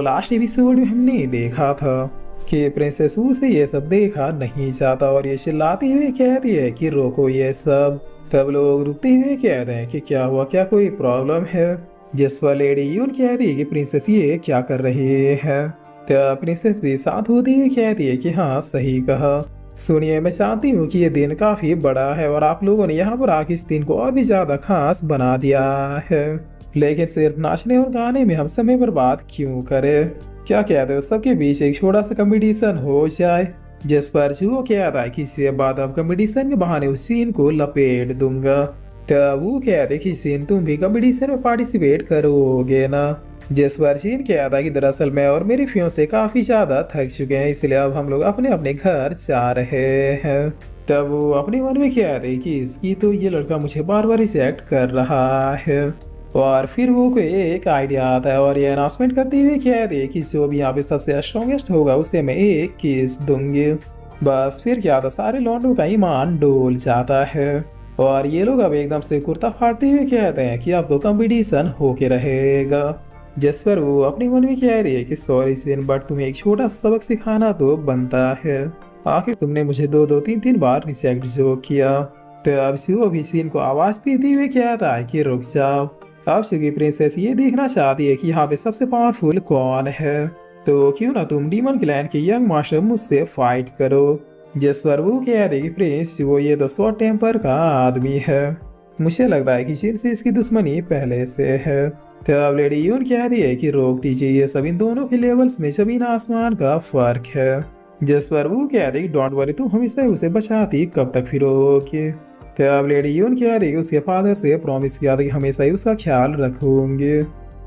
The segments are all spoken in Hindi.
लास्ट एपिसोड में हमने देखा था कि प्रिंसेस वू से ये सब देखा नहीं जाता और ये चिल्लाती हुई कहती है कि रोको ये सब। तब लोग रुकते हुए कहते हैं कि क्या हुआ, क्या कोई प्रॉब्लम है। जिस पर लेडी यून कहती है कि प्रिंसेस ये क्या कर रही है। तब प्रिंसेस भी साथ होती हुई कहती है कि हाँ सही कहा। सुनिए, मैं चाहती हूँ कि ये दिन काफी बड़ा है और आप लोगों ने यहाँ पर आके इस दिन को और भी ज्यादा खास बना दिया है, लेकिन सिर्फ नाचने और गाने में हम समय बर्बाद क्यों करें। क्या कहते हो, सबके बीच एक छोटा सा कंपटीशन हो जाए। जिस पर जुओ कहता है कि इसके बाद अब कंपटीशन के बहाने उस सीन को लपेट दूंगा। तब वो कहते कि सीन तुम भी कंपटीशन में पार्टिसिपेट करोगे ना। जिस पर सीन कहता है कि दरअसल मैं और मेरी फियांसे काफी ज्यादा थक चुके हैं, इसलिए अब हम लोग अपने अपने घर जा रहे हैं। तब वो अपने मन में कहते कि इसकी तो ये लड़का मुझे बार बार रिजेक्ट कर रहा है। और फिर वो कोई एक आइडिया आता है और ये अनाउंसमेंट करते हुए कहते कि जो भी यहाँ पे सबसे स्ट्रॉन्गेस्ट होगा उसे मैं एक किस दूंगी। बस फिर क्या था, सारे लौंडों का ईमान डोल जाता है और ये लोग अब एकदम से कुर्ता फाड़ते हुए कहते हैं कि अब तो कंपटीशन होके रहेगा। जिस पर वो अपने मन में कह रही है कि सॉरी सिन, बट तुम्हें एक छोटा सबक सिखाना तो बनता है। आखिर तुमने मुझे दो दो तीन तीन बार रिजेक्ट जो किया। तो अब वो भी सीन को आवाज देते हुए कहता है कि रुक जाओ। अब चूंकि प्रिंसेस ये देखना चाहती है कि यहाँ पे सबसे पावरफुल कौन है, तो क्यों ना तुम डीमन क्लैन के यंग मास्टर मुझसे फाइट करो। जिस पर वो कह दे कि प्रिंस वो ये तो शॉर्ट टेम्पर का आदमी है, मुझे लगता है कि जिन से इसकी दुश्मनी पहले से है। तो अब लेडी यून कह रही है कि रोक दीजिए, ये सब इन दोनों के लेवल्स में जमीन आसमान का फर्क है। जिस पर वो कह रही डोंट वरी, तुम हमेशा उसे बचाती कब तक फिरोगे। तो अब लेडी यून कह रही उसके फादर से प्रॉमिस किया था कि हमेशा ही उसका ख्याल रखूंगी।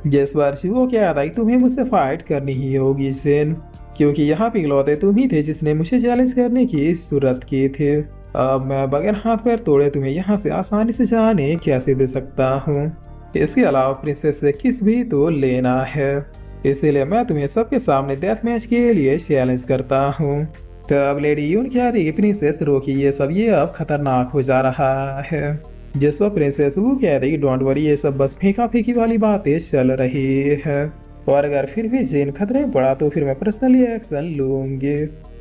जिस बार वो कह रहा तुम्हें मुझसे फाइट करनी ही होगी सेन, क्योंकि यहाँ पे इकलौते तुम ही थे जिसने मुझे चैलेंज करने की जरूरत की थी। अब मैं बगैर हाथ पैर तोड़े तुम्हें यहाँ से आसानी से जाने कैसे दे सकता हूँ। इसके अलावा प्रिंसेस से किस भी तो लेना है, इसीलिए मैं तुम्हें सबके सामने डेथ मैच के लिए चैलेंज करता हूँ। तब लेडी यून कह रही कि प्रिंसेस रोकी ये सब, ये अब खतरनाक हो जा रहा है। जिस पर प्रिंसेस वो कह रही डोंट वरी, ये सब बस फेंका फेंकी वाली बातें चल रही है और अगर फिर भी जेन खतरे में पड़ा तो फिर मैं पर्सनली एक्शन लूंगी।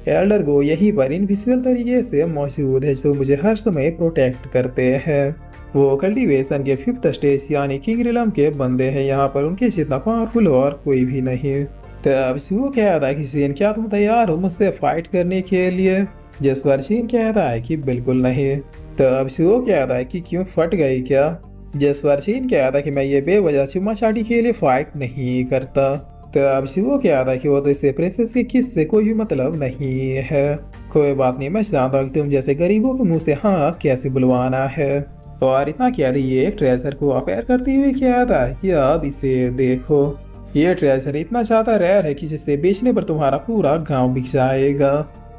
एल्डर गो यहीं पर इनविजिबल तरीके से मौजूद है जो मुझे हर समय प्रोटेक्ट करते हैं। वो कल्टीवेशन के 5th स्टेज यानी किंग रिलम के बंदे हैं, यहाँ पर उनके जितना पावरफुल और कोई भी नहीं। तब वो कहता है कि सीन क्या तुम तैयार हो मुझसे फाइट करने के लिए। जिस पर सीन कहता है कि बिल्कुल नहीं। तब वो कहता है कि क्यों, फट गई क्या। जिस पर सीन कहता है कि मैं ये बेवजह चुम्मा चाटी के लिए फाइट नहीं करता। तब वो कहता है कि वो तो इसे प्रिंसेस के किस से कोई भी मतलब नहीं है। कोई बात नहीं, मैं जानता हूँ कि तुम जैसे गरीबों के मुंह से हाँ कैसे बुलवाना है। और इतना कह रही ये ट्रेजर को अपेयर करते हुए कहता है कि अब इसे देखो, ये ट्रेजर इतना ज्यादा रेयर है कि जिसे बेचने पर तुम्हारा पूरा गांव बिक जाएगा।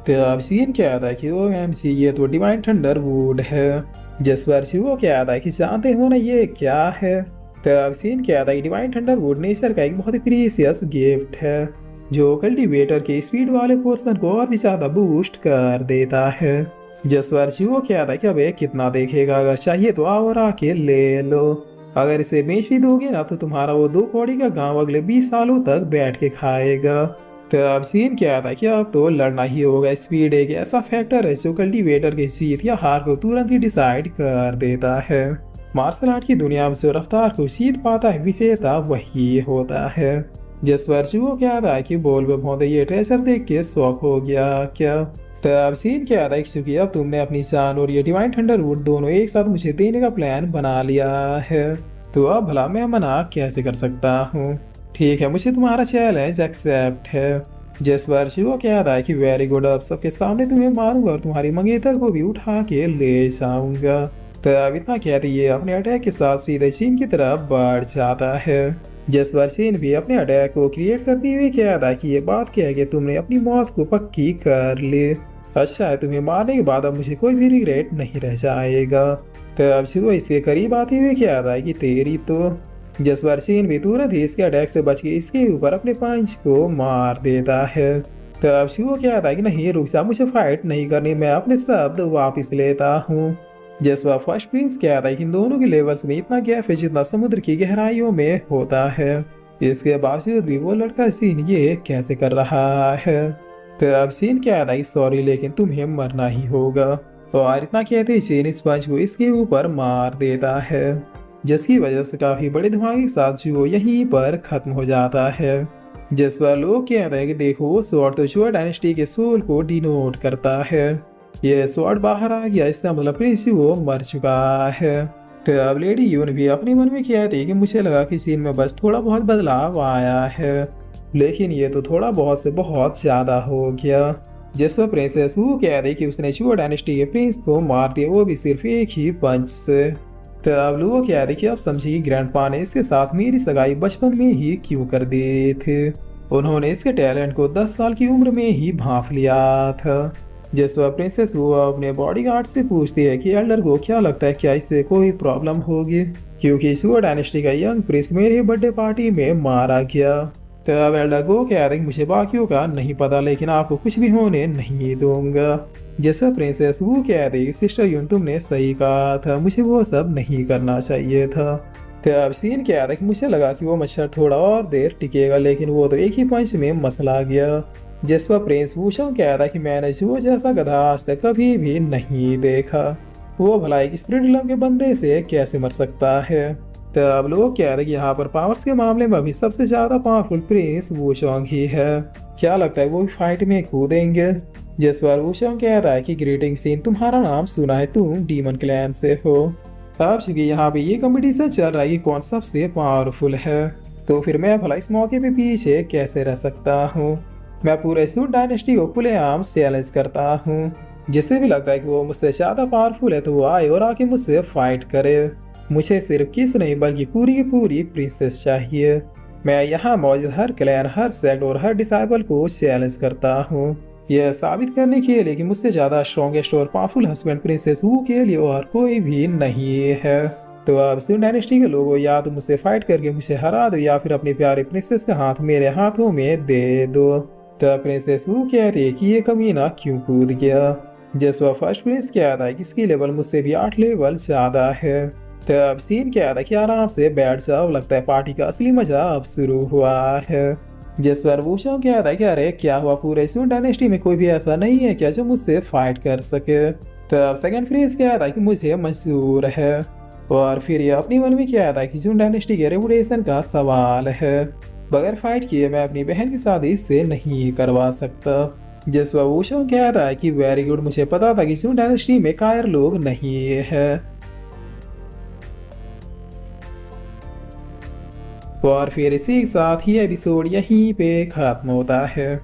तो अब सीन कहता है कि OMG ये तो डिवाइन थंडर वुड है। जिस पर वो कहता है कि जानते हो ना ये क्या है। तब सीन कहता है कि डिवाइन थंडर वुड नेचर का एक बहुत ही प्रीशियस गिफ्ट है जो कल्टीवेटर के स्पीड वाले पोर्शन को और भी ज्यादा बूस्ट कर देता है। जिस पर वो कहता है कि अब कितना देखेगा, अगर चाहिए तो आओ और आके ले लो। अगर इसे बेच भी दोगे ना तो तुम्हारा वो 2 कौड़ी का गांव अगले 20 सालों तक बैठ के खाएगा। तब सीन कहता है कि अब तो लड़ना ही होगा। स्पीड एक ऐसा फैक्टर है जो कल्टीवेटर की जीत या हार को तुरंत ही डिसाइड कर देता है। मार्शल आर्ट की दुनिया में जो रफ्तार को जीत पाता है विजेता वही होता है। जिस पर वो कहता है कि बोल में भौंदे ये ट्रेजर देख के शौक हो गया क्या। तब सीन कहता है क्योंकि अब तुमने अपनी जान और ये डिवाइन थंडरवुड दोनों एक साथ मुझे देने का प्लान बना लिया है, तो अब भला मैं मना कैसे कर सकता हूँ। ठीक है, मुझे तुम्हारा चैलेंज एक्सेप्ट है। जिस पर वो कहता है कि वेरी गुड, अब सबके सामने तुम्हें मारूंगा और तुम्हारी मंगेतर को भी उठा के ले जाऊंगा। तब इतना कहते ये अपने अटैक के साथ सीधे चीन की तरफ बढ़ जाता है। जिस पर चीन भी अपने अटैक को क्रिएट करते हुए कहता है कि ये बात क्या है कि तुमने अपनी मौत को पक्की कर ली। अच्छा है, तुम्हें मारने के बाद अब मुझे कोई भी रिग्रेट नहीं रह जाएगा। तब वो इसके करीब आते हुए कहता है कि तेरी तो। जिस पर चीन भी तुरंत ही इसके अटैक से बच के इसके ऊपर अपने पंच को मार देता है। तब वो कहता है कि नहीं रुक जा, मुझे फाइट नहीं करनी, मैं अपने शब्द वापिस लेता हूँ। जिस पर फर्स्ट प्रिंस कहता है कि इन दोनों के लेवल्स में इतना गैप है जितना समुद्र की गहराइयों में होता है। इसके बावजूद भी वो लड़का सीन ये कैसे कर रहा है। तो अब सीन क्या था, सॉरी लेकिन तुम्हें मरना ही होगा। और इतना कहते ही सीन इस पंच को इसके ऊपर मार देता है, जिसकी वजह से काफी बड़े धमाके के साथ जो यहीं पर खत्म हो जाता है। जिस पर लोग कहते हैं कि देखो स्वॉर्ड तो जुआ डायनेस्टी के सोल को डिनोट करता है। ये स्वॉर्ड बाहर आ गया, इसका मतलब प्रिंस वो मर चुका है। तो अब लेडी यून भी अपने मन में कहती कि मुझे लगा कि सीन में बस थोड़ा बहुत बदलाव आया है, लेकिन ये तो थोड़ा बहुत से बहुत ज्यादा हो गया। जिस पर प्रिंसेस वो कह रही कि उसने जुआ डायनेस्टी के प्रिंस को मार दिया, वो भी सिर्फ एक ही पंच से। तो अब लोग कह रहे कि अब समझी ग्रैंडपा ने इसके साथ मेरी सगाई बचपन में ही क्यों कर दी थे। उन्होंने इसके टैलेंट को 10 साल की उम्र में ही भांप लिया था। जिस पर प्रिंसेस वो अपने बॉडीगार्ड से पूछती है कि एल्डर को क्या लगता है, क्या इससे कोई प्रॉब्लम होगी, क्योंकि जुआ डायनेस्टी का यंग प्रिंस मेरे बर्थडे पार्टी में मारा गया। तो अब एल्डर को कह रहे मुझे बाकियों का नहीं पता, लेकिन आपको कुछ भी होने नहीं दूंगा। जैसा प्रिंसेस वो कह रही सिस्टर यून तुमने सही कहा था, मुझे वो सब नहीं करना चाहिए था। तो अब सीन क्या था कि मुझे लगा कि वो मच्छर थोड़ा और देर टिकेगा, लेकिन वो तो एक ही पंच में मसला गया। जिस पर प्रिंस वूशंग कह रहा कि मैंने जुआ जैसा गधा आज तक कभी भी नहीं देखा, वो भलाई किस त्रिडलम के बंदे से कैसे मर सकता है। तो अब लोग कह रहे कि यहाँ पर पावर्स के मामले में अभी सबसे ज्यादा पावरफुल प्रिंस वूशंग ही है। क्या लगता है वो फाइट में कूदेंगे। जिस पर वूशंग कह रहा है कि ग्रीटिंग सीन, तुम्हारा नाम सुना है, तुम डीमन क्लैन से हो। अब चूंकि यहाँ पे ये कंपटीशन चल रहा है कि कौन सबसे पावरफुल है, तो फिर मैं भला इस मौके पे पीछे कैसे रह सकता हूँ। मैं पूरे सूट डायनेस्टी को खुलेआम चैलेंज करता हूँ। जिसे भी लगता है कि वो मुझसे ज्यादा पावरफुल है तो वो आए और आके मुझसे फाइट करे। मुझे सिर्फ किस नहीं बल्कि पूरी की पूरी प्रिंसेस चाहिए। मैं यहाँ मौजूद हर क्लैन, हर सेक्ट और हर डिसाइबल को चैलेंज करता हूँ, यह साबित करने के लिए कि मुझसे ज्यादा स्ट्रॉन्गेस्ट और पावरफुल हस्बैंड प्रिंसेस वू के लिए और कोई भी नहीं है। तो अब सूट डायनेस्टी के लोगों, या तो मुझसे फाइट करके मुझे हरा दो या फिर अपनी प्यारी प्रिंसेस का हाथ मेरे हाथों में दे दो। तो प्रिंसेस वू कह रही कि ये कमीना क्यों कूद गया। जिस वह फर्स्ट प्रिंस कह रहा है कि इसकी लेवल मुझसे भी 8 लेवल ज्यादा है। तो अब सीन क्या था कि आराम से बैठ जाओ, लगता है पार्टी का असली मजा अब शुरू हुआ है। जिस पर वूशंग कह रहा है कि अरे क्या हुआ, पूरे सूट डायनेस्टी में कोई भी ऐसा नहीं है क्या जो मुझसे फाइट कर सके। तो अब सेकंड प्रिंस कह रहा है कि मुझे मंजूर है। और फिर ये अपनी मन में कह रहा है कि सूट डायनेस्टी के रेपुटेशन का सवाल है, बगैर फाइट किए मैं अपनी बहन की शादी इससे नहीं करवा सकता। जिस पर वूशंग कह रहा है कि वेरी गुड, मुझे पता था कि सूट डायनेस्टी में कायर लोग नहीं है। और फिर इसी के साथ ही एपिसोड यहीं पे खत्म होता है।